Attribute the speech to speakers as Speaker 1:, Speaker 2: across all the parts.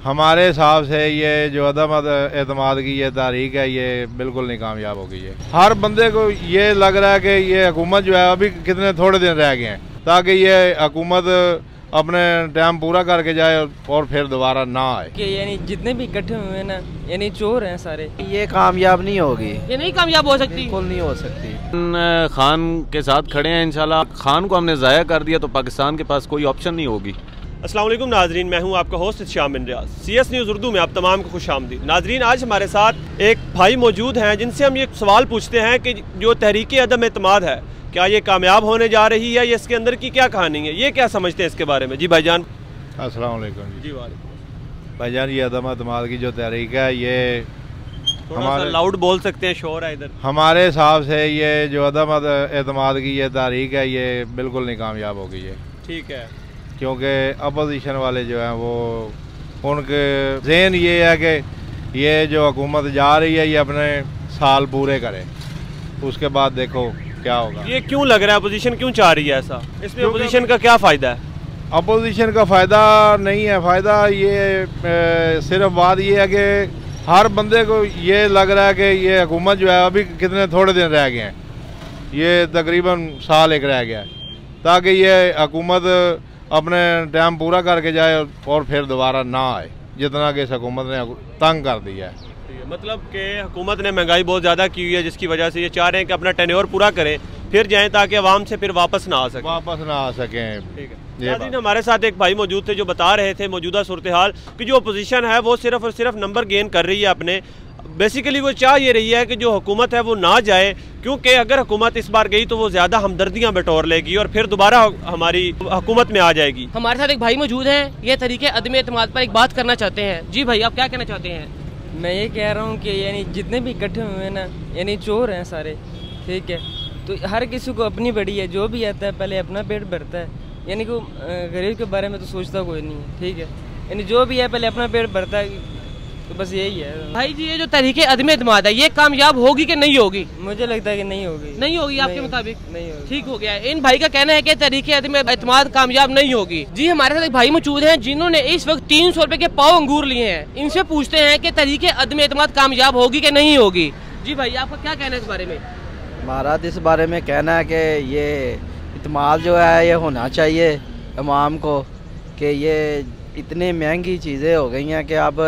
Speaker 1: हमारे हिसाब से ये जो अदम एतमाद की ये तारीख है ये बिल्कुल नहीं कामयाब होगी। ये हर बंदे को ये लग रहा है कि ये हुकूमत जो है अभी कितने थोड़े दिन रह गए हैं ताकि ये हुकूमत अपने टाइम पूरा करके जाए और फिर दोबारा ना आए।
Speaker 2: कि यानी जितने भी इकट्ठे हुए हैं ना यानी चोर हैं सारे,
Speaker 3: ये कामयाब नहीं होगी,
Speaker 2: ये नहीं कामयाब हो सकती,
Speaker 3: बिल्कुल नहीं हो सकती।
Speaker 4: खान के साथ खड़े हैं इंशाल्लाह। खान को हमने ज़ाया कर दिया तो पाकिस्तान के पास कोई ऑप्शन नहीं होगी।
Speaker 5: अस्सलाम वालेकुम नाजरीन, मैं हूं आपका होस्ट शाम बिन रियाज। CS न्यूज़ उर्दू में आप तमाम को खुश आमदीद। नाजरीन, आज हमारे साथ एक भाई मौजूद हैं जिनसे हम ये सवाल पूछते हैं कि जो तहरीक अदम एतमाद है क्या ये कामयाब होने जा रही है, या इसके अंदर की क्या कहानी है, ये क्या समझते हैं इसके बारे में। जी भाईजान।
Speaker 1: अस्सलाम वालेकुम
Speaker 5: जी। वालेकुम
Speaker 1: भाईजान, ये अदम एतमाद की जो तहरीक है ये
Speaker 5: थोड़ा सा लाउड बोल सकते हैं, शोर है इधर।
Speaker 1: हमारे हिसाब से ये जो अदम एतमाद की ये तारीख है ये बिल्कुल नहीं कामयाब होगी। ये
Speaker 5: ठीक है,
Speaker 1: क्योंकि अपोजिशन वाले जो हैं वो उनके ज़हन ये है कि ये जो हुकूमत जा रही है ये अपने साल पूरे करे, उसके बाद देखो क्या होगा।
Speaker 5: ये क्यों लग रहा है अपोजिशन क्यों चाह रही है ऐसा? इसमें अपोजिशन का क्या फ़ायदा है?
Speaker 1: अपोजिशन का फ़ायदा नहीं है, फ़ायदा ये सिर्फ बात ये है कि हर बंदे को ये लग रहा है कि ये हुकूमत जो है अभी कितने थोड़े दिन रह गए हैं, ये तकरीबन साल एक रह गया है, ताकि ये हुकूमत अपने टाइम पूरा करके जाए और फिर दोबारा ना आए, जितना कि इस हुकूमत ने तंग कर दिया है।
Speaker 5: मतलब कि हुकूमत ने महंगाई बहुत ज़्यादा की हुई है जिसकी वजह से ये चाह रहे हैं कि अपना टेन्योर पूरा करें फिर जाएं ताकि आवाम से फिर वापस ना आ सकें। ठीक है नाज़रीन, हमारे साथ एक भाई मौजूद थे जो बता रहे थे मौजूदा सूरत हाल कि जो अपोजिशन है वो सिर्फ और सिर्फ नंबर गेन कर रही है अपने। बेसिकली वो चाह ये रही है कि जो हुकूमत है वो ना जाए, क्योंकि अगर हुकूमत इस बार गई तो वो ज़्यादा हमदर्दियाँ बटोर लेगी और फिर दोबारा हमारी हुकूमत में आ जाएगी।
Speaker 2: हमारे साथ एक भाई मौजूद हैं, ये तरीके अदम एतमाद पर एक बात करना चाहते हैं। जी भाई, आप क्या कहना चाहते हैं?
Speaker 6: मैं ये कह रहा हूँ कि यानी जितने भी इकट्ठे हुए हैं ना यानी चोर हैं सारे, ठीक है। तो हर किसी को अपनी बड़ी है, जो भी आता है पहले अपना पेट भरता है, यानी कि गरीब के बारे में तो सोचता कोई नहीं है, ठीक है। यानी जो भी है पहले अपना पेट भरता है, तो बस यही है
Speaker 2: भाई जी। ये जो तहरीक अदम एतमाद है ये कामयाब होगी कि नहीं होगी?
Speaker 6: मुझे लगता है कि नहीं होगी।
Speaker 2: नहीं होगी आपके मुताबिक?
Speaker 6: नहीं होगी।
Speaker 2: ठीक हो गया। इन भाई का कहना है कि तहरीक अदम एतमाद कामयाब नहीं होगी। जी, हमारे साथ एक भाई मौजूद हैं जिन्होंने इस वक्त 300 रुपए के पाव अंगूर लिए हैं। इनसे पूछते हैं कि तहरीक अदम एतमाद कामयाब होगी कि नहीं होगी। जी भाई, आपका क्या कहना है इस बारे में?
Speaker 3: हमारा इस बारे में कहना है कि ये इत्माद जो है ये होना चाहिए इमाम को, कि ये इतनी महंगी चीज़ें हो गई हैं कि अब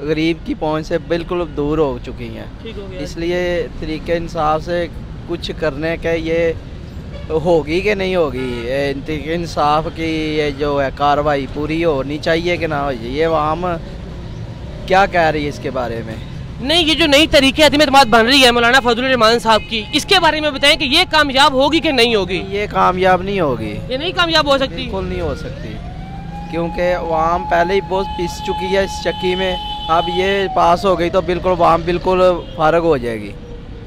Speaker 3: गरीब की पहुंच से बिल्कुल दूर हो चुकी हैं। इसलिए तरीके इंसाफ से कुछ करने के ये होगी कि नहीं होगी, इंसाफ की ये जो है कार्रवाई पूरी होनी चाहिए कि ना हो, ये आम क्या कह रही है इसके बारे में?
Speaker 2: नहीं, ये जो नई तरीके अदम एतमाद बन रही है मौलाना फजलुर रहमान साहब की, इसके बारे में बताएं कि ये कामयाब होगी कि नहीं होगी?
Speaker 3: ये कामयाब नहीं होगी,
Speaker 2: ये नहीं कामयाब हो सकती,
Speaker 3: बिल्कुल नहीं हो सकती, क्योंकि आवाम पहले ही बहुत पिस चुकी है इस चक्की में। अब ये पास हो गई तो बिल्कुल आवाम बिल्कुल फारग हो जाएगी।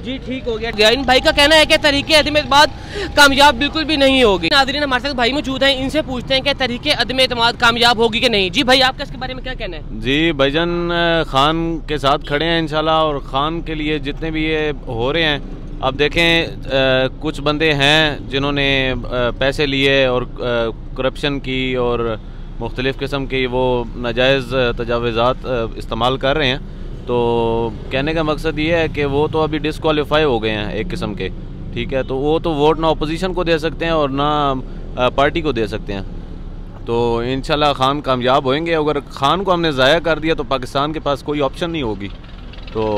Speaker 2: जी, ठीक हो गया। इन भाई का कहना है कि तहरीके अदम एतमाद कामयाब बिल्कुल भी नहीं होगी। नाज़रीन, हमारे साथ भाई मौजूद हैं, इनसे पूछते हैं कि तहरीके अदम एतमाद कामयाब होगी कि नहीं। जी भाई, आपका इसके बारे में क्या कहना है?
Speaker 4: जी भाईजान, खान के साथ खड़े हैं इंशाल्लाह, और खान के लिए जितने भी ये हो रहे हैं, अब देखें कुछ बंदे हैं जिन्होंने पैसे लिए और करप्शन की और मुख्तलिफ़ किस्म की वो नाजायज़ तजावीज़ात इस्तेमाल कर रहे हैं। तो कहने का मकसद ये है कि वो तो अभी डिसक्वालीफाई हो गए हैं एक किस्म के, ठीक है। तो वो तो वोट ना अपोजिशन को दे सकते हैं और ना पार्टी को दे सकते हैं। तो इंशाल्लाह खान कामयाब होंगे। अगर खान को हमने ज़ाया कर दिया तो पाकिस्तान के पास कोई ऑप्शन नहीं होगी। तो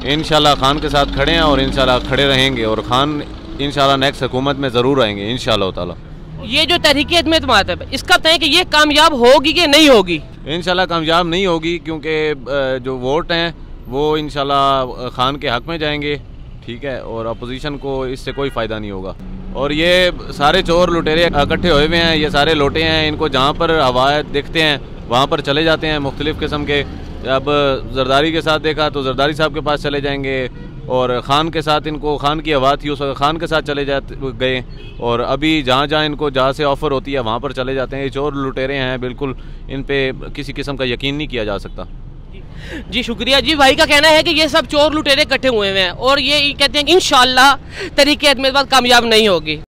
Speaker 4: इंशाल्लाह खान के साथ खड़े हैं और इंशाल्लाह खड़े रहेंगे, और खान इंशाल्लाह नेक्स्ट हुकूमत में ज़रूर आएंगे इंशाल्लाह ताला।
Speaker 2: ये जो तहरीक अदम एतमाद है इसका बताएं कि ये कामयाब होगी कि नहीं होगी?
Speaker 4: इंशाल्लाह कामयाब नहीं होगी, क्योंकि जो वोट हैं वो इंशाल्लाह खान के हक़ में जाएंगे, ठीक है, और अपोजिशन को इससे कोई फ़ायदा नहीं होगा। और ये सारे चोर लुटेरे इकट्ठे हुए हुए हैं, ये सारे लोटे हैं, इनको जहाँ पर हवायत देखते हैं वहाँ पर चले जाते हैं मुख्तलिफ़ किस्म के। अब जरदारी के साथ देखा तो जरदारी साहब के पास चले जाएंगे, और ख़ान के साथ इनको ख़ान की आवाज़ थी उस वक्त ख़ान के साथ चले गए, और अभी जहाँ जहाँ इनको जहाँ से ऑफ़र होती है वहाँ पर चले जाते हैं। ये चोर लुटेरे हैं, बिल्कुल इन पे किसी किस्म का यकीन नहीं किया जा सकता।
Speaker 2: जी शुक्रिया। जी भाई का कहना है कि ये सब चोर लुटेरे इकट्ठे हुए हैं और ये कहते हैं कि इंशाल्लाह तहरीक अदम एतमाद कामयाब नहीं होगी।